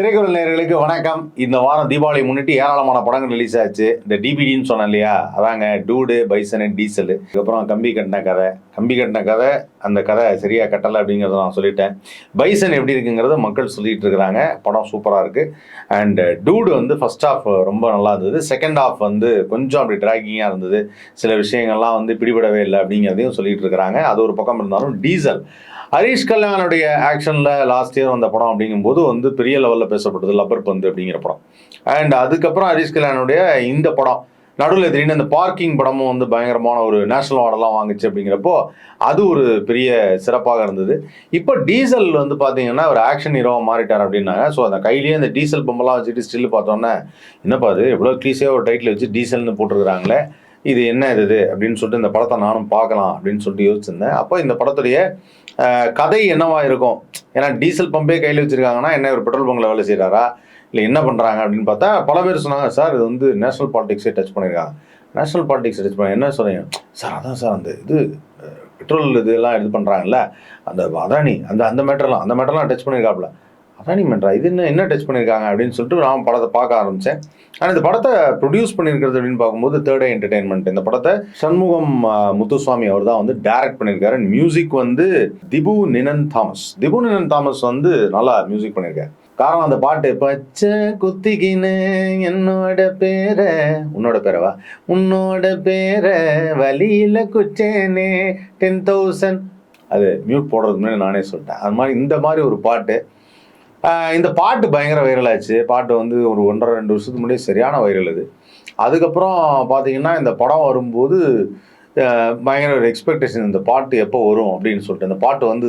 திரைக்குறள் நேயர்களுக்கு வணக்கம். இந்த வாரம் தீபாவளி முன்னிட்டு ஏராளமான படங்கள் ரிலீஸ் ஆச்சு. இந்த டிபிடின்னு சொன்னேன் இல்லையா, அதாங்க டூடு, பைசனு, டீசல். அதுக்கப்புறம் கம்பி கட்டின கதை. அந்த கதை சரியா கட்டலை அப்படிங்கிறத நான் சொல்லிட்டேன். பைசன் எப்படி இருக்குங்கிறத மக்கள் சொல்லிட்டு இருக்கிறாங்க. படம் சூப்பராக இருக்கு. அண்ட் டூடு வந்து ஃபர்ஸ்ட் ஹாஃப் ரொம்ப நல்லா இருந்தது. செகண்ட் ஹாஃப் வந்து கொஞ்சம் அப்படி ட்ராகிங்காக இருந்தது. சில விஷயங்கள்லாம் வந்து பிடிபடவே இல்லை அப்படிங்கிறதையும் சொல்லிட்டு இருக்கிறாங்க. அது ஒரு பக்கம் இருந்தாலும் டீசல் ஹரிஷ் கல்யாணுடைய ஆக்ஷனில் லாஸ்ட் இயர் வந்த படம் அப்படிங்கும்போது வந்து பெரிய லெவலில் பேசப்பட்டது லப்பர் பந்து அப்படிங்கிற படம். அண்ட் அதுக்கப்புறம் ஹரிஷ் கல்யாணுடைய இந்த படம் நடுவில் திடீர்னு இந்த பார்க்கிங் படமும் வந்து பயங்கரமான ஒரு நேஷனல் அவார்டெல்லாம் வாங்குச்சு அப்படிங்கிறப்போ அது ஒரு பெரிய சிறப்பாக இருந்தது. இப்போ டீசல் வந்து பார்த்தீங்கன்னா ஒரு ஆக்ஷன் ஹீரோவாக மாறிட்டார் அப்படின்னாங்க. ஸோ அந்த கையிலேயே அந்த டீசல் பம்பெல்லாம் வச்சுட்டு ஸ்டில் பார்த்தோன்னே என்னப்பா அது எவ்வளோ க்ளீஸியாக ஒரு டைட்டில் வச்சு டீசல்னு போட்டிருக்கிறாங்களே, இது என்ன இது அப்படின்னு சொல்லிட்டு இந்த படத்தை நானும் பார்க்கலாம் அப்படின்னு சொல்லிட்டு யோசிச்சிருந்தேன். அப்போ இந்த படத்துடைய கதை என்னவா இருக்கும், ஏன்னா டீசல் பம்பே கையில் வச்சிருக்காங்கன்னா என்ன ஒரு பெட்ரோல் பங்கில் வேலை செய்கிறாரா இல்லை என்ன பண்ணுறாங்க அப்படின்னு பார்த்தா பல பேர் சொன்னாங்க, சார் இது வந்து நேஷனல் பாலிடிக்ஸே டச் பண்ணியிருக்காங்க. நேஷனல் பாலிடிக்ஸ் டச் பண்ண என்ன சொல்கிறீங்க சார்? அதான் சார் அந்த இது பெட்ரோல் இதெல்லாம் இது பண்ணுறாங்கல்ல, அந்த அதானி அந்த மேட்டர்லாம் டச் பண்ணியிருக்காப்புல. அதானி மேட்டரா, இது என்ன டச் பண்ணியிருக்காங்க அப்படின்னு சொல்லிட்டு நான் படத்தை பார்க்க ஆரம்பித்தேன். ஆனால் இந்த படத்தை ப்ரொடியூஸ் பண்ணியிருக்கிறது அப்படின்னு பார்க்கும்போது தேர்ட் ஐ என்டர்டெயின்மெண்ட். இந்த படத்தை சண்முகம் முத்துசுவாமி அவர் தான் வந்து டைரக்ட் பண்ணியிருக்காரு. மியூசிக் வந்து திபு நினன் தாமஸ் வந்து நல்லா மியூசிக் பண்ணியிருக்காரு. காரணம் அந்த பாட்டு பச்சை குத்திக்கின்னு என்னோட பேரை உன்னோட பேரை வழியில் குச்சேனே 10,000 அது மியூட் போடுறதுக்கு முன்னாடி நானே சொல்லிட்டேன். அது மாதிரி இந்த மாதிரி ஒரு பாட்டு. இந்த பாட்டு பயங்கர வைரல் ஆச்சு. பாட்டு வந்து ஒரு 1.5-2 வருஷத்துக்கு முன்னாடி சரியான வைரல் இது. அதுக்கப்புறம் பார்த்தீங்கன்னா இந்த படம் வரும்போது பயங்கர ஒரு எக்ஸ்பெக்டேஷன், இந்த பாட்டு எப்போ வரும் அப்படின்னு சொல்லிட்டு. இந்த பாட்டு வந்து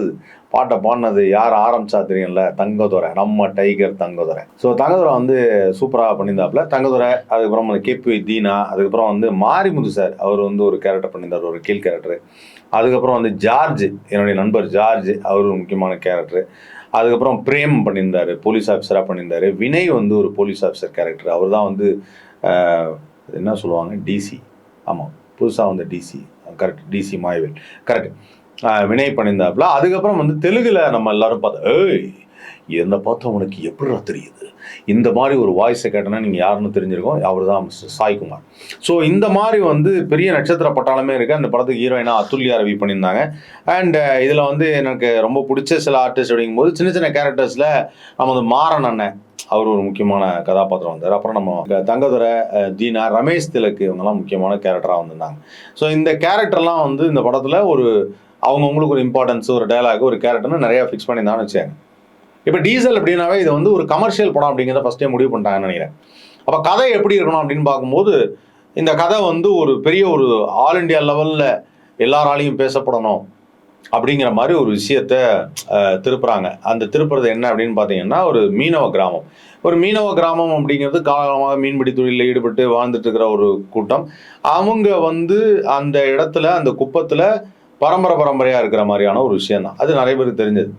பாட்டை பாடினது யார் ஆரம்பிச்சா தெரியும்ல, தங்கதுரை, நம்ம டைகர் தங்கதுரை. ஸோ தங்கதுரை வந்து சூப்பராக பண்ணியிருந்தாப்புல. தங்கதுரை, அதுக்கப்புறம் வந்து கேபி தீனா, அதுக்கப்புறம் வந்து மாரிமுத்து சார் அவர் வந்து ஒரு கேரக்டர் பண்ணியிருந்தார், ஒரு கீழ் கேரக்டர். அதுக்கப்புறம் வந்து ஜார்ஜ், என்னுடைய நண்பர் ஜார்ஜ், அவர் ஒரு முக்கியமான கேரக்டர். அதுக்கப்புறம் பிரேம் பண்ணியிருந்தார், போலீஸ் ஆஃபீஸராக பண்ணியிருந்தார். வினய் வந்து ஒரு போலீஸ் ஆஃபீஸர் கேரக்டர். அவர் தான் வந்து என்ன சொல்லுவாங்க, டிசி. ஆமாம், புதுசாக வந்து DC, correct, DC Mayavel, correct. Vinay பண்ணியிருந்தாப்புல. அதுக்கப்புறம் வந்து தெலுங்குல நம்ம எல்லாரும் பார்த்தோம், என்னை பார்த்தா உனக்கு எப்படிடா தெரியுது, இந்த மாதிரி ஒரு வாய்ஸை கேட்டோன்னா நீங்கள் யாருன்னு தெரிஞ்சிருக்கோம், அவர் தான் மிஸ்டர் சாய்குமார். ஸோ இந்த மாதிரி வந்து பெரிய நட்சத்திர பட்டாளமே இருக்குது. அந்த படத்துக்கு ஹீரோயினாக அதுல்யா ரவி பண்ணியிருந்தாங்க. அண்ட் இதில் வந்து எனக்கு ரொம்ப பிடிச்ச சில ஆர்டிஸ்ட் அப்படிங்கும்போது சின்ன சின்ன கேரக்டர்ஸில் நம்ம வந்து மாறன் அண்ணன், அவர் ஒரு முக்கியமான கதாபாத்திரம் வந்தார். அப்புறம் நம்ம தங்கதுரை, தீனா, ரமேஷ் திலக்கு, இவங்கெல்லாம் முக்கியமான கேரக்டராக வந்திருந்தாங்க. ஸோ இந்த கேரக்டர்லாம் வந்து இந்த படத்தில் ஒரு அவங்கவுங்களுக்கு ஒரு இம்பார்ட்டன்ஸ், ஒரு டைலாக், ஒரு கேரக்டர்னு நிறையா ஃபிக்ஸ் பண்ணியிருந்தான்னு வச்சாங்க. இப்போ டீசல் அப்படின்னாவே இது வந்து ஒரு கமர்ஷியல் படம் அப்படிங்கிறத ஃபஸ்ட்டே முடிவு பண்ணிட்டாங்கன்னு நினைக்கிறேன். அப்போ கதை எப்படி இருக்கணும் அப்படின்னு பார்க்கும்போது இந்த கதை வந்து ஒரு பெரிய ஒரு ஆல் இண்டியா லெவலில் எல்லாராலையும் பேசப்படணும் அப்படிங்கிற மாதிரி ஒரு விஷயத்த திருப்புறாங்க. அந்த திருப்புறது என்ன அப்படின்னு பார்த்தீங்கன்னா ஒரு மீனவ கிராமம் அப்படிங்கிறது காலமாக மீன்பிடி தொழிலில் ஈடுபட்டு வாழ்ந்துட்டு இருக்கிற ஒரு கூட்டம். அவங்க வந்து அந்த இடத்துல அந்த குப்பத்தில் பரம்பரையாக இருக்கிற மாதிரியான ஒரு விஷயம் தான். அது நிறைய பேருக்கு தெரிஞ்சது.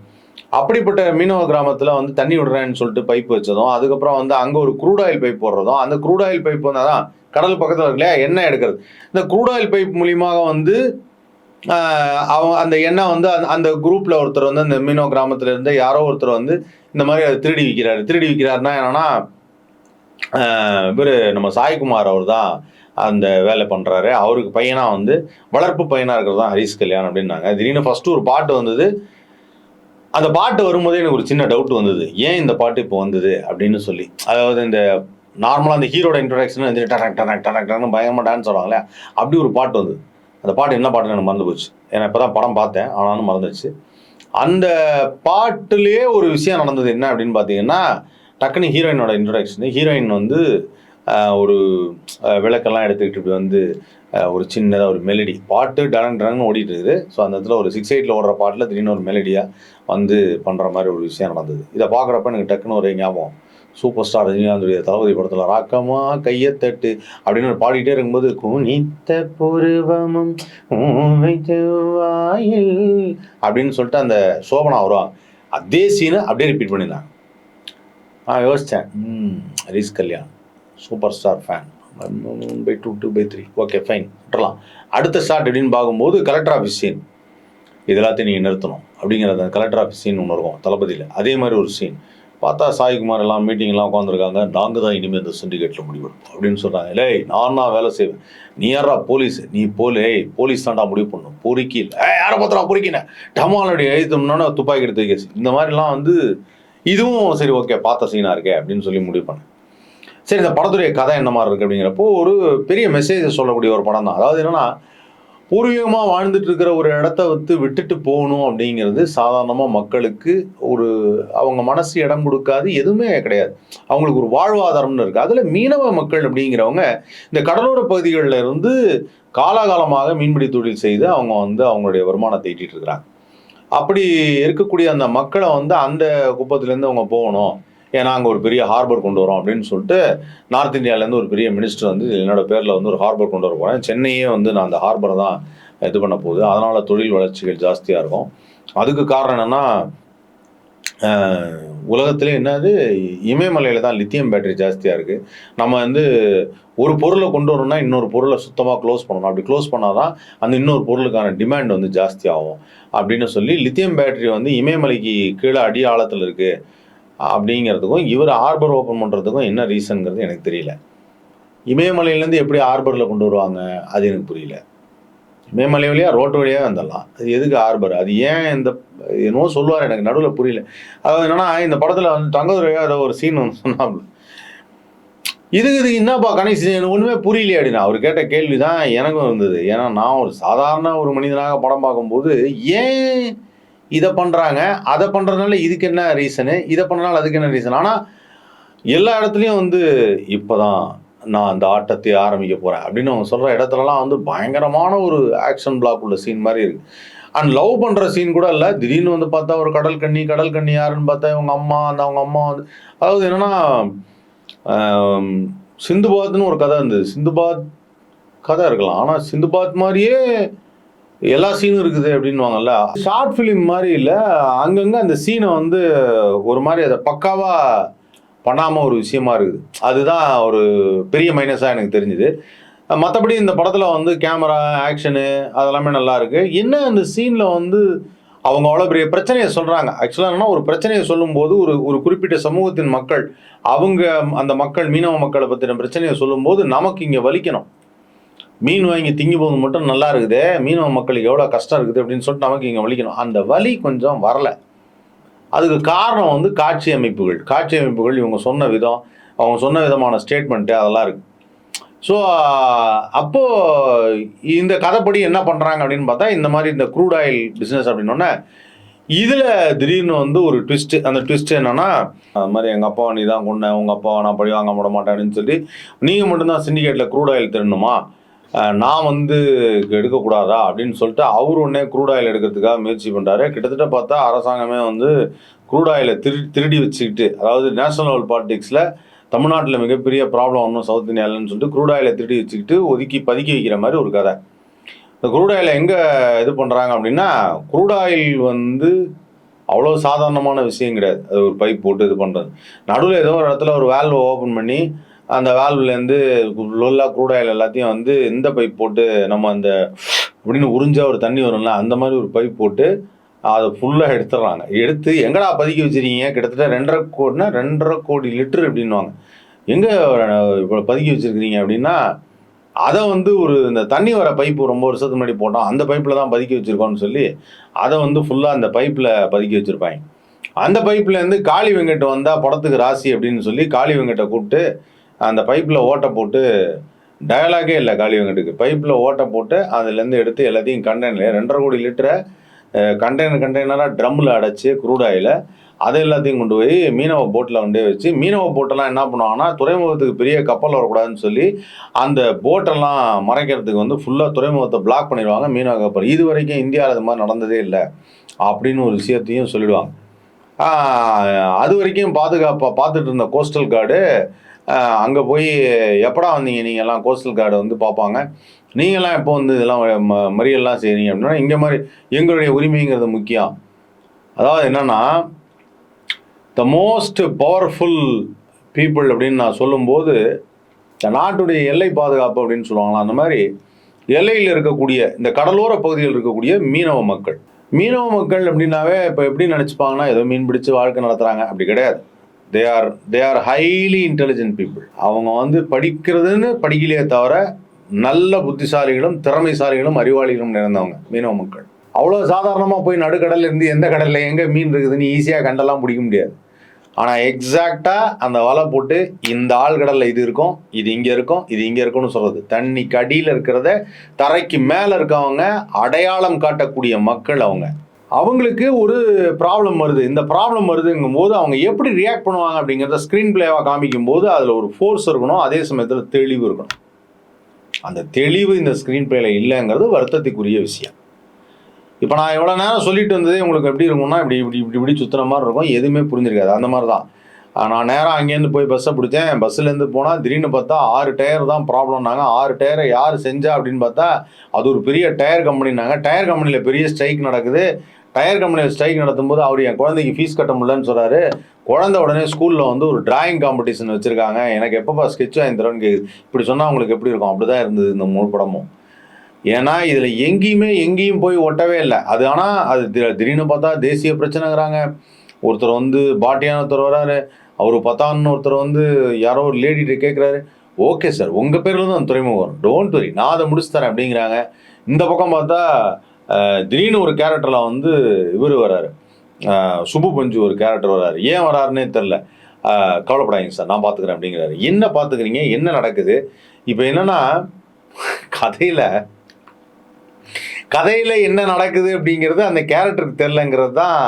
அப்படிப்பட்ட மீனவ கிராமத்தில் வந்து தண்ணி விடுறேன்னு சொல்லிட்டு பைப் வச்சதும், அதுக்கப்புறம் வந்து அங்கே ஒரு க்ரூட் ஆயில் பைப் போடுறதும், அந்த க்ரூட் ஆயில் பைப் வந்து அதான் கடல் பக்கத்தில் இருக்கு இல்லையா, எண்ணெய் எடுக்கிறது. இந்த க்ரூட் ஆயில் பைப் மூலியமாக வந்து அவங்க அந்த எண்ணெய் வந்து அந்த குரூப்பில் ஒருத்தர் வந்து அந்த மீனவ கிராமத்தில் இருந்து யாரோ ஒருத்தர் வந்து இந்த மாதிரி அதை திருடி விற்கிறாருன்னா என்னன்னா இவர் நம்ம சாய்குமார் அவர் தான் அந்த வேலை பண்ணுறாரு. அவருக்கு பையனாக வந்து வளர்ப்பு பையனாக இருக்கிறது தான் ஹரிஷ் கல்யாண் அப்படின்னாங்க. திடீர்னு ஃபஸ்ட்டு ஒரு பாட்டு வந்தது. அந்த பாட்டு வரும்போதே எனக்கு ஒரு சின்ன டவுட் வந்தது, ஏன் இந்த பாட்டு இப்போ வந்தது அப்படின்னு சொல்லி. அதாவது இந்த நார்மலாக அந்த ஹீரோட இன்ட்ரடக்ஷன் வந்து டனக் பயங்கரமாக டான்ஸ் ஆடுவாங்களே, அப்படி ஒரு பாட்டு வந்தது. அந்த பாட்டு என்ன பாட்டுன்னு எனக்கு மறந்து போச்சு. ஏன்னா இப்போ தான் படம் பார்த்தேன், ஆனாலும் மறந்துடுச்சு. அந்த பாட்டுலேயே ஒரு விஷயம் நடந்தது. என்ன அப்படின்னு பார்த்தீங்கன்னா, டக்குன்னு ஹீரோயினோட இன்ட்ரடக்ஷன். ஹீரோயின் வந்து ஒரு விளக்கெல்லாம் எடுத்துக்கிட்டு இப்படி வந்து ஒரு சின்னதாக ஒரு மெலடி பாட்டு டனன்னு ஓடிட்டு இருக்குது. ஸோ அந்த இடத்துல ஒரு 6/8 ஓடுற பாட்டில் திடீர்னு ஒரு மெலடியாக வந்து பண்ணுற மாதிரி ஒரு விஷயம் நடந்தது. இதை பார்க்குறப்ப எனக்கு டக்குன்னு ஒரு ஞாபகம், சூப்பர் ஸ்டார் ரஜினிகாந்துடைய தளபதி படத்தில் ராக்கமா கையத்தட்டு அப்படின்னு ஒரு பாடிக்கிட்டே இருக்கும்போது குனித்த புருவமும் வாயில் அப்படின்னு சொல்லிட்டு அந்த சோபனா வருவாங்க. அதே சீனை அப்படியே ரிப்பீட் பண்ணியிருந்தாங்க. நான் யோசித்தேன், Harish Kalyan super star fan, 1/2, 2/3, okay fine விட்டுறலாம். அடுத்த ஷாட் எப்படின்னு பார்க்கும்போது கலெக்டர் ஆஃபீஸ் சீன், இது எல்லாத்தையும் நீங்கள் நிறுத்தணும் அப்படிங்கிறது. கலெக்டர் ஆஃபீஸ் சீன் ஒன்று இருக்கும் தளபதியில், அதே மாதிரி ஒரு சீன். பார்த்தா சாய்குமார் எல்லாம் மீட்டிங்லாம் உட்காந்துருக்காங்க. நாங்கள் தான் இனிமேல் இந்த சிண்டிகேட்டில் முடிவெடுப்போம் அப்படின்னு சொல்கிறாங்க. இல்லை நான் தான் வேலை செய்வேன், நீ யாரா போலீஸ், நீ போலீஸ் தான்டா முடிவு பண்ணும், பொறுக்கி இல்லை யாரை பார்த்தா பொறுக்கினேன் டமாலுடைய எழுத்தோம்னா துப்பாக்கி எடுத்து கேஸ் இந்த மாதிரிலாம் வந்து இதுவும் சரி ஓகே பார்த்த சீனாக இருக்கே அப்படின்னு சொல்லி முடிவு பண்ணேன். சரி இந்த படத்துடைய கதை என்ன மாதிரி இருக்குது அப்படிங்கிறப்போ ஒரு பெரிய மெசேஜை சொல்லக்கூடிய ஒரு படம் தான். அதாவது என்னென்னா பூர்வீகமாக வாழ்ந்துட்டு இருக்கிற ஒரு இடத்த விட்டுட்டு போகணும் அப்படிங்கிறது சாதாரணமாக மக்களுக்கு ஒரு அவங்க மனசு இடம் கொடுக்காது, எதுவுமே கிடையாது. அவங்களுக்கு ஒரு வாழ்வாதாரம்னு இருக்குது. அதில் மீனவ மக்கள் அப்படிங்கிறவங்க இந்த கடலோர பகுதிகளில் இருந்து காலாகாலமாக மீன்பிடி தொழில் செய்து அவங்க வந்து அவங்களுடைய வருமானத்தை ஈட்டிட்டு இருக்கிறாங்க. அப்படி இருக்கக்கூடிய அந்த மக்களை வந்து அந்த குப்பத்துலேருந்து அவங்க போகணும், ஏன்னா அங்கே ஒரு பெரிய ஹார்பர் கொண்டு வரோம் அப்படின்னு சொல்லிட்டு நார்த் இந்தியாவிலேருந்து ஒரு பெரிய மினிஸ்டர் வந்து என்னோட பேரில் வந்து ஒரு ஹார்பர் கொண்டு வர போகிறேன், சென்னையே வந்து நான் அந்த ஹார்பரை தான் இது பண்ண போகுது, அதனால் தொழில் வளர்ச்சிகள் ஜாஸ்தியாக இருக்கும். அதுக்கு காரணம் என்னென்னா உலகத்திலே என்னது இமயமலையில் தான் லித்தியம் பேட்டரி ஜாஸ்தியாக இருக்குது. நம்ம வந்து ஒரு பொருளை கொண்டு வரணும்னா இன்னொரு பொருளை சுத்தமாக க்ளோஸ் பண்ணணும், அப்படி க்ளோஸ் பண்ணால் தான் அந்த இன்னொரு பொருளுக்கான டிமாண்ட் வந்து ஜாஸ்தி ஆகும் அப்படின்னு சொல்லி லித்தியம் பேட்டரி வந்து இமயமலைக்கு கீழே அடி ஆழத்தில் இருக்குது அப்படிங்கிறதுக்கும் இவர் ஹார்பர் ஓப்பன் பண்ணுறதுக்கும் என்ன ரீசனுங்கிறது எனக்கு தெரியல. இமயமலையிலேருந்து எப்படி ஹார்பரில் கொண்டு வருவாங்க அது எனக்கு புரியல. இமயமலை வழியாக ரோட்டு வழியாக வந்துடலாம், அது எதுக்கு ஹார்பர், அது ஏன் இந்த என்னவோ சொல்லுவார் எனக்கு நடுவில் புரியல. அதாவது என்னென்னா இந்த படத்தில் வந்து தங்கதுரையாக ஏதோ ஒரு சீன் வந்து சொன்னாப்புல, இதுக்கு என்னப்பா கணேஷ் எனக்கு ஒன்றுமே புரியலையே அப்படின்னா அவர் கேட்ட கேள்வி தான் எனக்கும் இருந்தது. ஏன்னா நான் ஒரு சாதாரண ஒரு மனிதனாக படம் பார்க்கும்போது ஏன் இதை பண்ணுறாங்க, அதை பண்ணுறதுனால இதுக்கு என்ன ரீசனு, இதை பண்ணுறதுனால அதுக்கு என்ன ரீசன், ஆனால் எல்லா இடத்துலையும் வந்து இப்போ தான் நான் அந்த ஆட்டத்தை ஆரம்பிக்க போகிறேன் அப்படின்னு அவங்க சொல்கிற இடத்துலலாம் வந்து பயங்கரமான ஒரு ஆக்ஷன் பிளாக் உள்ள சீன் மாதிரி இருக்குது. அண்ட் லவ் பண்ணுற சீன் கூட இல்லை, திடீர்னு வந்து பார்த்தா ஒரு கடல் கண்ணி யாருன்னு பார்த்தா இவங்க அம்மா, அந்த அவங்க அம்மா வந்து அதாவது என்னென்னா சிந்துபாத்னு ஒரு கதை இருந்தது, சிந்துபாத் கதை இருக்கலாம், ஆனால் சிந்துபாத் மாதிரியே எல்லா சீனும் இருக்குது அப்படின்வாங்கல்ல, ஷார்ட் ஃபிலிம் மாதிரி இல்லை, அங்கங்கே அந்த சீனை வந்து ஒரு மாதிரி அதை பக்காவாக பண்ணாமல் ஒரு விஷயமா இருக்குது. அதுதான் ஒரு பெரிய மைனஸாக எனக்கு தெரிஞ்சுது. மற்றபடி இந்த படத்தில் வந்து கேமரா ஆக்ஷனு அதெல்லாமே நல்லா இருக்குது. என்ன அந்த சீனில் வந்து அவங்க அவ்வளோ பெரிய பிரச்சனையை சொல்கிறாங்க. ஆக்சுவலாக என்னன்னா ஒரு பிரச்சனையை சொல்லும்போது ஒரு குறிப்பிட்ட சமூகத்தின் மக்கள் அவங்க அந்த மக்கள் மீனவ மக்களை பற்றின பிரச்சனையை சொல்லும்போது நமக்கு இங்கே வலிக்கணும். மீன் வாங்கி திங்கி போது மட்டும் நல்லா இருக்குது, மீனவ மக்களுக்கு எவ்வளோ கஷ்டம் இருக்குது அப்படின்னு சொல்லிட்டு நமக்கு இங்கே வலிக்கணும். அந்த வலி கொஞ்சம் வரலை. அதுக்கு காரணம் வந்து காட்சி அமைப்புகள் இவங்க சொன்ன விதம், அவங்க சொன்ன விதமான ஸ்டேட்மெண்ட்டு அதெல்லாம் இருக்குது. ஸோ அப்போது இந்த கதைப்படி என்ன பண்ணுறாங்க அப்படின்னு பார்த்தா இந்த மாதிரி இந்த க்ரூட் ஆயில் பிஸ்னஸ் அப்படின்னோடனே இதில் திடீர்னு வந்து ஒரு ட்விஸ்ட்டு. அந்த ட்விஸ்ட் என்னென்னா அது மாதிரி எங்கள் அப்பாவை நீ தான் கொண்டேன், உங்கள் அப்பாவை நான் பழி வாங்க விட மாட்டேன் அப்படின்னு சொல்லி நீங்கள் மட்டும்தான் சிண்டிகேட்டில் க்ரூட் ஆயில் திருடணுமா, நான் வந்து எடுக்கக்கூடாதா அப்படின்னு சொல்லிட்டு அவர் ஒன்றே க்ரூட் ஆயில் எடுக்கிறதுக்காக முயற்சி பண்ணுறாரு. கிட்டத்தட்ட பார்த்தா அரசாங்கமே வந்து க்ரூட் ஆயிலை திருடி வச்சுக்கிட்டு, அதாவது நேஷனல் லெவல் பாலிடிக்ஸில் தமிழ்நாட்டில் மிகப்பெரிய ப்ராப்ளம் ஒன்றும் சவுத் இந்தியாவில்னு சொல்லிட்டு க்ரூட் ஆயிலை திருடி வச்சுக்கிட்டு பதுக்கி வைக்கிற மாதிரி ஒரு கதை. இந்த க்ரூட் ஆயிலை எங்கே இது பண்ணுறாங்க அப்படின்னா, க்ரூட் ஆயில் வந்து அவ்வளோ சாதாரணமான விஷயம் கிடையாது. அது ஒரு பைப் போட்டு இது பண்ணுறது, நடுவில் ஏதோ ஒரு இடத்துல ஒரு வேல்வை ஓப்பன் பண்ணி அந்த வேல்வ்லேருந்து லோலாக க்ரூட் ஆயில் எல்லாத்தையும் வந்து இந்த பைப் போட்டு நம்ம அந்த அப்படின்னு உறிஞ்சா ஒரு தண்ணி வரும்ல, அந்த மாதிரி ஒரு பைப் போட்டு அதை ஃபுல்லாக எடுத்துடுறாங்க. எடுத்து எங்கடா பதுக்கி வச்சுருக்கீங்க, கிட்டத்தட்ட 2.5 கோடி லிட்டர் அப்படின்வாங்க, எங்கே இப்போ பதுக்கி வச்சுருக்கிறீங்க அப்படின்னா, அதை வந்து ஒரு இந்த தண்ணி வர பைப்பு ரொம்ப வருஷத்துக்கு முன்னாடி போட்டோம், அந்த பைப்பில் தான் பதுக்கி வச்சுருக்கோன்னு சொல்லி அதை வந்து ஃபுல்லாக அந்த பைப்பில் பதுக்கி வச்சுருப்பாங்க. அந்த பைப்லேருந்து காளி வெங்கட் வந்தால் படத்துக்கு ராசி அப்படின்னு சொல்லி காளி வெங்கட்டை கூப்பிட்டு அந்த பைப்பில் ஓட்டை போட்டு, டயலாகே இல்லை காளி வெங்கட்டுக்கு, பைப்பில் ஓட்டை போட்டு அதுலேருந்து எடுத்து எல்லாத்தையும் கண்டெய்னர் 2.5 கோடி லிட்டரை கண்டெய்னராக ட்ரம்மில் அடைச்சி க்ரூட் ஆயிலை அதை எல்லாத்தையும் கொண்டு போய் மீனவ போட்டில் கொண்டே வச்சு, மீனவ போட்டெல்லாம் என்ன பண்ணுவாங்கன்னா துறைமுகத்துக்கு பெரிய கப்பல் வரக்கூடாதுன்னு சொல்லி அந்த போட்டெல்லாம் மறைக்கிறதுக்கு வந்து ஃபுல்லாக துறைமுகத்தை பிளாக் பண்ணிடுவாங்க மீனவ கப்பல். இது வரைக்கும் இந்தியாவில் அது மாதிரி நடந்ததே இல்லை அப்படின்னு ஒரு விஷயத்தையும் சொல்லிடுவாங்க. அது வரைக்கும் பாதுகாப்பாக பார்த்துட்டு இருந்த கோஸ்டல் கார்டு அங்கே போய் எப்படா வந்தீங்க நீங்கள்லாம், கோஸ்டல் கார்டை வந்து பார்ப்பாங்க, நீங்கள்லாம் எப்போ வந்து இதெல்லாம் மறியல்லாம் செய்கிறீங்க அப்படின்னா, இங்கே மாதிரி எங்களுடைய உரிமைங்கிறது முக்கியம். அதாவது என்னென்னா த மோஸ்ட் பவர்ஃபுல் பீப்புள் அப்படின்னு நான் சொல்லும்போது இந்த நாட்டுடைய எல்லை பாதுகாப்பு அப்படின்னு சொல்லுவாங்களா, அந்த மாதிரி எல்லையில் இருக்கக்கூடிய இந்த கடலோர பகுதியில் இருக்கக்கூடிய மீனவ மக்கள் அப்படின்னாவே இப்போ எப்படி நினச்சிப்பாங்கன்னா ஏதோ மீன் பிடிச்சி வாழ்க்கை நடத்துகிறாங்க, அப்படி கிடையாது. They are highly intelligent people. அவங்க வந்து படிக்கிறதுன்னு படிக்கலையே தவிர நல்ல புத்திசாலிகளும் திறமைசாலிகளும் அறிவாளிகளும் நிறைந்தவங்க மீனவ மக்கள். அவ்வளோ சாதாரணமாக போய் நடுக்கடல்ல இருந்து எந்த கடலில் எங்கே மீன் இருக்குதுன்னு ஈஸியாக கண்டெல்லாம் பிடிக்க முடியாது. ஆனால் எக்ஸாக்டாக அந்த வலை போட்டு இந்த ஆழ்கடலில் இது இருக்கும், இது இங்கே இருக்கும், இது இங்கே இருக்கும்னு சொல்கிறது. தண்ணிக்கு அடியில் இருக்கிறத தரைக்கு மேலே இருக்கவங்க அடையாளம் காட்டக்கூடிய மக்கள். அவங்களுக்கு ஒரு ப்ராப்ளம் வருது, இந்த ப்ராப்ளம் வருதுங்கும் போது அவங்க எப்படி ரியாக்ட் பண்ணுவாங்க அப்படிங்கிறத ஸ்க்ரீன் பிளேவாக காமிக்கும் போது அதில் ஒரு ஃபோர்ஸ் இருக்கணும், அதே சமயத்தில் தெளிவு இருக்கணும். அந்த தெளிவு இந்த ஸ்க்ரீன் பிளேல இல்லைங்கிறது வருத்தத்துக்குரிய விஷயம். இப்போ நான் எவ்வளோ நேரம் சொல்லிட்டு வந்ததே உங்களுக்கு எப்படி இருக்கும்னா இப்படி சுற்றுற மாதிரி இருக்கும், எதுவுமே புரிஞ்சிருக்காது. அந்த மாதிரி தான் நான் நேரம் அங்கேருந்து போய் பஸ்ஸை பிடிச்சேன். பஸ்ஸுலேருந்து போனால் திடீர்னு பார்த்தா 6 டயர் தான் ப்ராப்ளம்னாங்க. 6 டயரை யார் செஞ்சா அப்படின்னு பார்த்தா அது ஒரு பெரிய டயர் கம்பெனினாங்க. டயர் கம்பெனியில் பெரிய ஸ்ட்ரைக் நடக்குது. டயர் கம்பெனியில் ஸ்ட்ரைக் நடத்தும்போது அவர் என் குழந்தைக்கு ஃபீஸ் கட்ட முடியலன்னு சொல்கிறாரு. குழந்தை உடனே ஸ்கூலில் வந்து ஒரு டிராயிங் காம்படிஷன் வச்சுருக்காங்க. எனக்கு எப்பப்பா ஸ்கெட்ச் வாங்கி தரோன்னு கேட்குது. இப்படி சொன்னால் அவங்களுக்கு எப்படி இருக்கும்? அப்படி தான் இருந்தது இந்த முழு படமும். ஏன்னா இதில் எங்கேயும் போய் ஒட்டவே இல்லை. அது ஆனால் அது திடீர்னு பார்த்தா தேசிய பிரச்சனைங்கிறாங்க. ஒருத்தர் வந்து பாட்டியான ஒருத்தர் வராரு, அவர் பத்தான்னு ஒருத்தர் வந்து யாரோ ஒரு லேடிகிட்ட கேட்குறாரு. ஓகே சார், உங்கள் பேரில் தான் அந்த துறைமுகம் வரும், டோன்ட் வரி, நான் அதை முடிச்சு தரேன் அப்படிங்கிறாங்க. இந்த பக்கம் பார்த்தா திடீர்னு ஒரு கேரக்டரில் வந்து இவர் வராரு, சுப்பு பஞ்சு ஒரு கேரக்டர் வராரு. ஏன் வராருன்னே தெரில. கவலைப்படாதீங்க சார், நான் பார்த்துக்கிறேன் அப்படிங்கிறாரு. என்ன பார்த்துக்கிறீங்க, என்ன நடக்குது? இப்போ என்னன்னா கதையில் என்ன நடக்குது அப்படிங்கிறது அந்த கேரக்டருக்கு தெரிலங்கிறது தான்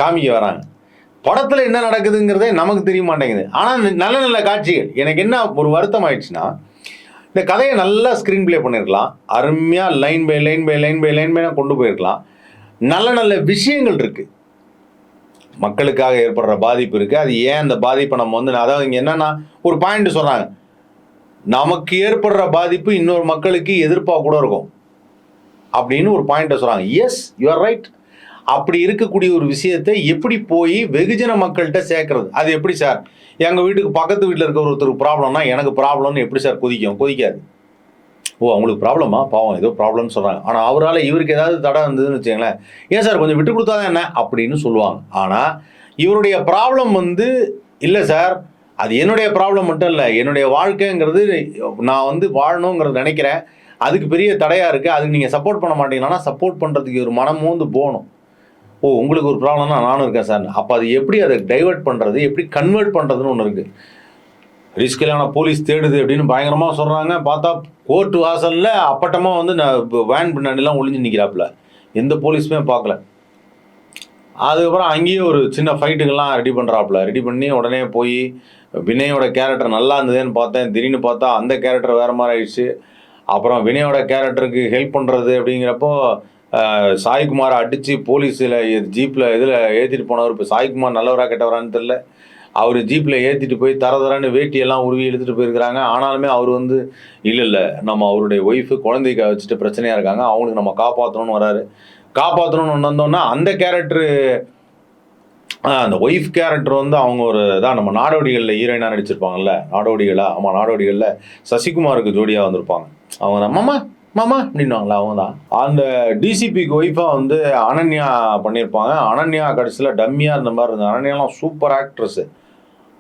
காமிக்க வராங்க. படத்தில் என்ன நடக்குதுங்கிறதே நமக்கு தெரிய மாட்டேங்குது. ஆனால் நல்ல நல்ல காட்சிகள். எனக்கு என்ன ஒரு வருத்தம் ஆயிடுச்சுன்னா, இந்த கதையை நல்லா ஸ்க்ரீன் பிளே பண்ணியிருக்கலாம், அருமையாக லைன் பை லைனாக கொண்டு போயிருக்கலாம். நல்ல நல்ல விஷயங்கள் இருக்குது, மக்களுக்காக ஏற்படுற பாதிப்பு இருக்குது. அது ஏன் அந்த பாதிப்பை நம்ம வந்து அதாவது இங்கே என்னென்னா ஒரு பாயிண்ட் சொல்கிறாங்க, நமக்கு ஏற்படுற பாதிப்பு இன்னொரு மக்களுக்கு எதிர்ப்பாக கூட இருக்கும் அப்படின்னு ஒரு பாயிண்ட்டை சொல்கிறாங்க. Yes, you are right. அப்படி இருக்கக்கூடிய ஒரு விஷயத்தை எப்படி போய் வெகுஜன மக்கள்கிட்ட சேர்க்கறது? அது எப்படி சார்? எங்கள் வீட்டுக்கு பக்கத்து வீட்டில் இருக்க ஒருத்தருக்கு ப்ராப்ளம்னா எனக்கு ப்ராப்ளம்னு எப்படி சார் கொதிக்காது? ஓ, அவங்களுக்கு ப்ராப்ளமா, பாவம் ஏதோ ப்ராப்ளம்னு சொல்கிறாங்க. ஆனால் அவரால் இவருக்கு ஏதாவது தடை இருந்ததுன்னு வச்சுங்களேன், ஏன் சார் கொஞ்சம் விட்டு கொடுத்தா தான் என்ன அப்படின்னு சொல்லுவாங்க. ஆனால் இவருடைய ப்ராப்ளம் வந்து இல்லை சார், அது என்னுடைய ப்ராப்ளம் மட்டும் இல்லை, என்னுடைய வாழ்க்கைங்கிறது நான் வந்து வாழணுங்கிறது நினைக்கிறேன், அதுக்கு பெரிய தடையாக இருக்குது, அதுக்கு நீங்கள் சப்போர்ட் பண்ண மாட்டீங்கன்னா சப்போர்ட் பண்ணுறதுக்கு ஒரு மனம் வந்து போகணும். ஓ, உங்களுக்கு ஒரு ப்ராப்ளம்னா நானும் இருக்கேன் சார். அப்போ அது எப்படி அதை டைவெர்ட் பண்ணுறது, எப்படி கன்வெர்ட் பண்ணுறதுன்னு ஒன்று இருக்குது. ரிஸ்கிலான போலீஸ் தேடுது அப்படின்னு பயங்கரமாக சொல்கிறாங்க. பார்த்தா கோர்ட்டு வாசலில் அப்பட்டமாக வந்து நான் வேன் பின்னாடிலாம் ஒளிஞ்சு நிற்கிறாப்புல, எந்த போலீஸுமே பார்க்கல. அதுக்கப்புறம் அங்கேயே ஒரு சின்ன ஃபைட்டுக்கெல்லாம் ரெடி பண்ணி உடனே போய் வினயோட கேரக்டர் நல்லா இருந்ததுன்னு பார்த்தேன். திடீர்னு பார்த்தா அந்த கேரக்டர் வேறு மாதிரி ஆயிடுச்சு. அப்புறம் வினயோட கேரக்டருக்கு ஹெல்ப் பண்ணுறது அப்படிங்கிறப்போ சாய்குமாரை அடித்து போலீஸில் ஜீப்பில் இதில் ஏற்றிட்டு போனவர். இப்போ சாய்குமார் நல்லவரா கெட்டவரான்னு தெரில. அவர் ஜீப்பில் ஏற்றிட்டு போய் தரன்னு வேட்டியெல்லாம் உருவி எடுத்துகிட்டு போயிருக்கிறாங்க. ஆனாலுமே அவர் வந்து இல்லை நம்ம அவருடைய ஒய்ஃபு குழந்தைக்க வச்சுட்டு பிரச்சனையாக இருக்காங்க, அவங்களுக்கு நம்ம காப்பாற்றணும்னு வராரு. காப்பாற்றணும்னு வந்தோன்னா அந்த கேரக்டரு, அந்த ஒய்ஃப் கேரக்டர் வந்து அவங்க ஒரு தான் நம்ம நாடோடிகளில் ஹீரோயினாக நடிச்சிருப்பாங்கல்ல, நாடோடிகளில் சசிகுமாருக்கு ஜோடியாக வந்திருப்பாங்க. அவங்க மாமா அப்படின்வாங்களா, அவங்க தான் அந்த டிசிபிக்கு ஒய்ஃபாக வந்து அனன்யா பண்ணியிருப்பாங்க. அனன்யா கடைசியில் டம்மியாக இருந்த மாதிரி இருந்தது. அனன்யாலாம் சூப்பர் ஆக்ட்ரஸ்ஸு.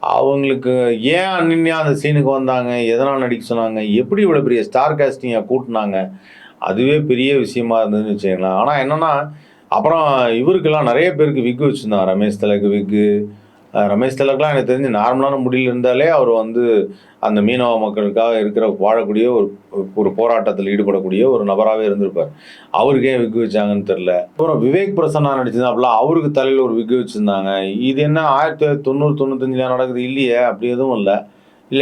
அவங்களுக்கு ஏன் அனன்யா அந்த சீனுக்கு வந்தாங்க, எதனால் நடிக்க சொன்னாங்க, எப்படி இவ்வளோ பெரிய ஸ்டார் காஸ்டிங்கை கூட்டினாங்க, அதுவே பெரிய விஷயமா இருந்ததுன்னு வச்சுக்கலாம். ஆனால் என்னென்னா அப்புறம் இவருக்கெல்லாம் நிறைய பேருக்கு விக்கு வச்சுருந்தாங்க. ரமேஷ் திலக்கெலாம் எனக்கு தெரிஞ்சு நார்மலான முடியல இருந்தாலே அவர் வந்து அந்த மீனவ மக்களுக்காக வாழக்கூடிய ஒரு போராட்டத்தில் ஈடுபடக்கூடிய ஒரு நபராகவே இருந்திருப்பார். அவருக்கே விக்கு வச்சாங்கன்னு தெரில. அப்புறம் விவேக் பிரசன்னா நடிச்சிருந்தாப்புல, அவருக்கு தலையில் ஒரு விக்கு வச்சுருந்தாங்க. இது என்ன 1990-95 நடக்குது இல்லையே, அப்படி எதுவும் இல்லை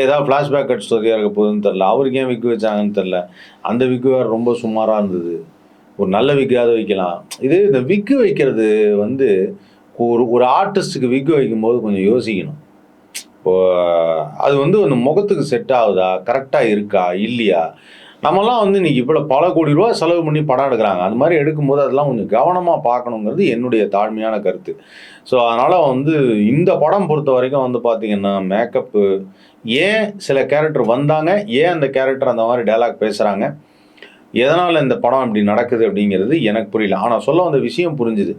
ஏதாவது ஃப்ளாஷ்பேக் கட் ஸ்டோரியாக இருக்க போகுதுன்னு தெரில. அவருக்கு ஏன் விக்கு வச்சாங்கன்னு தெரில. அந்த விக்கு வேறு ரொம்ப சுமாராக இருந்தது. ஒரு நல்ல விக்காவது வைக்கலாம். இந்த விக்கு வைக்கிறது வந்து ஒரு ஆர்டிஸ்ட்டுக்கு விக்கு வைக்கும்போது கொஞ்சம் யோசிக்கணும். இப்போ அது வந்து அந்த முகத்துக்கு செட் ஆகுதா, கரெக்டாக இருக்கா இல்லையா? நம்மலாம் வந்து இன்றைக்கி இப்போ பல கோடி ரூபா செலவு பண்ணி படம் எடுக்கிறாங்க. அது மாதிரி எடுக்கும்போது அதெல்லாம் கொஞ்சம் கவனமாக பார்க்கணுங்கிறது என்னுடைய தாழ்மையான கருத்து. ஸோ அதனால் வந்து இந்த படம் பொறுத்த வரைக்கும் வந்து பார்த்திங்கன்னா மேக்கப்பு, ஏன் சில கேரக்டர் வந்தாங்க, ஏன் அந்த கேரக்டர் அந்த மாதிரி டைலாக் பேசுகிறாங்க, எதனால் இந்த படம் இப்படி நடக்குது அப்படிங்கிறது எனக்கு புரியல. ஆனால் சொல்ல வந்த விஷயம் புரிஞ்சுது.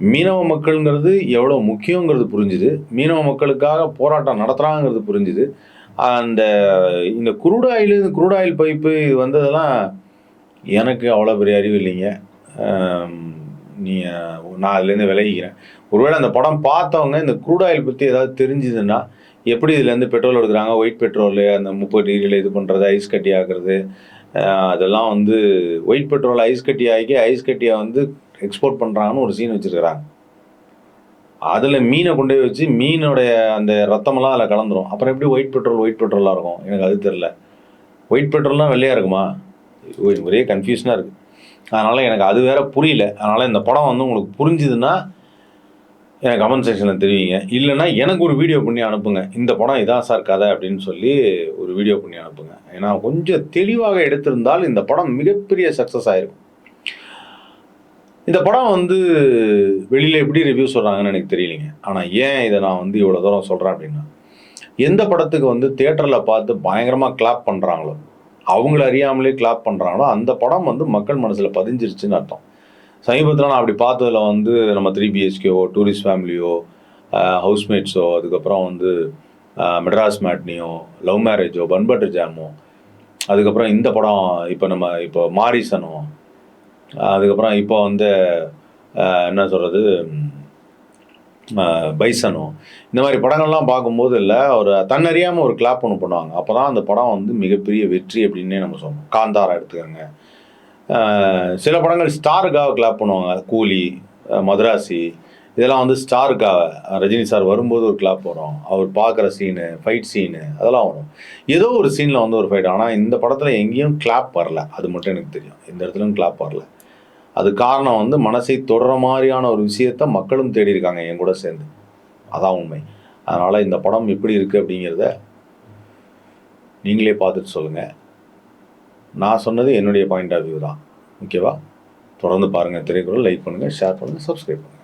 மீனவ மக்கள்ங்கிறது எவ்வளோ முக்கியங்கிறது புரிஞ்சுது. மீனவ மக்களுக்காக போராட்டம் நடத்துகிறாங்கிறது புரிஞ்சுது. அந்த இந்த குரூட் ஆயில் பைப்பு இது வந்ததெல்லாம் எனக்கு அவ்வளோ பெரிய அறிவு இல்லைங்க. நீ நான் அதுலேருந்து விலகிக்கிறேன். ஒருவேளை அந்த படம் பார்த்தவங்க இந்த குரூட் ஆயில் பற்றி ஏதாவது தெரிஞ்சுதுன்னா, எப்படி இதுலேருந்து பெட்ரோல் எடுக்கிறாங்க, ஒயிட் பெட்ரோலு அந்த 30 டிகிரியில் இது பண்ணுறது, ஐஸ் கட்டி ஆக்குறது, அதெல்லாம் வந்து ஒயிட் பெட்ரோல் ஐஸ் கட்டி ஆக்கி ஐஸ் கட்டியை வந்து எக்ஸ்போர்ட் பண்ணுறாங்கன்னு ஒரு சீன் வச்சுருக்கிறாங்க. அதில் மீனை கொண்டு போய் வச்சு மீனோடைய அந்த ரத்தமெல்லாம் அதில் கலந்துரும். அப்புறம் எப்படி ஒயிட் பெட்ரோலாக இருக்கும்? எனக்கு அது தெரில. ஒயிட் பெட்ரோல்னால் வெள்ளையாக இருக்குமா? ஒரே கன்ஃபியூஷனாக இருக்குது. அதனால் எனக்கு அது வேற புரியல. அதனால் இந்த படம் வந்து உங்களுக்கு புரிஞ்சுதுன்னா எனக்கு கமெண்ட் செக்ஷனில் தெரிவிங்க. இல்லைன்னா எனக்கு ஒரு வீடியோ பண்ணி அனுப்புங்க. இந்த படம் இதான் சார் கதை அப்படின்னு சொல்லி ஒரு வீடியோ பண்ணி அனுப்புங்க. ஏன்னா கொஞ்சம் தெளிவாக எடுத்திருந்தால் இந்த படம் மிகப்பெரிய சக்ஸஸ் ஆகிருக்கும். இந்த படம் வந்து வெளியில் எப்படி ரிவ்யூ சொல்கிறாங்கன்னு எனக்கு தெரியலைங்க. ஆனால் ஏன் இதை நான் வந்து இவ்வளோ தூரம் சொல்கிறேன் அப்படின்னா, எந்த படத்துக்கு வந்து தியேட்டரில் பார்த்து பயங்கரமாக கிளாப் பண்ணுறாங்களோ, அவங்கள அறியாமலே கிளாப் பண்ணுறாங்களோ, அந்த படம் வந்து மக்கள் மனசில் பதிஞ்சிருச்சுன்னு அர்த்தம். சமீபத்தில் நான் அப்படி பார்த்ததில் வந்து நம்ம 3 BHKஓ, டூரிஸ்ட் ஃபேமிலியோ, ஹவுஸ்மேட்ஸோ, அதுக்கப்புறம் வந்து மெட்ராஸ் மேட்னியோ, லவ் மேரேஜோ, பன் பட்டர் ஜாமோ, அதுக்கப்புறம் இந்த படம் இப்போ மாரிசனோ, அதுக்கப்புறம் இப்போ வந்து என்ன சொல்கிறது பைசனோ, இந்த மாதிரி படங்கள்லாம் பார்க்கும்போது இல்லை ஒரு தன்னறியாமல் ஒரு கிளாப் ஒன்று பண்ணுவாங்க. அப்போ தான் அந்த படம் வந்து மிகப்பெரிய வெற்றி அப்படின்னே நம்ம சொல்லணும். காந்தாரா எடுத்துக்கோங்க. சில படங்கள் ஸ்டாருக்காக கிளாப் பண்ணுவாங்க. கூலி, மதராசி, இதெல்லாம் வந்து ஸ்டாருக்காக. ரஜினி சார் வரும்போது ஒரு கிளாப் வரும், அவர் பார்க்குற சீனு, ஃபைட் சீனு, அதெல்லாம் வரும். ஏதோ ஒரு சீனில் வந்து ஒரு ஃபைட். ஆனால் இந்த படத்தில் எங்கேயும் கிளாப் வரல. அது மட்டும் எனக்கு தெரியும். எந்த இடத்துலையும் கிளாப் வரல. அது காரணம் வந்து மனசை தொடர மாதிரியான ஒரு விஷயத்த மக்களும் தேடி இருக்காங்க என் கூட சேர்ந்து. அதான் உண்மை. அதனால் இந்த படம் எப்படி இருக்குது அப்படிங்கிறத நீங்களே பார்த்துட்டு சொல்லுங்கள். நான் சொன்னது என்னுடைய பாயிண்ட் ஆஃப் வியூ தான். ஓகேவா? தொடர்ந்து பாருங்கள் திரைக்குறள். லைக் பண்ணுங்கள், ஷேர் பண்ணுங்கள், சப்ஸ்கிரைப் பண்ணுங்கள்.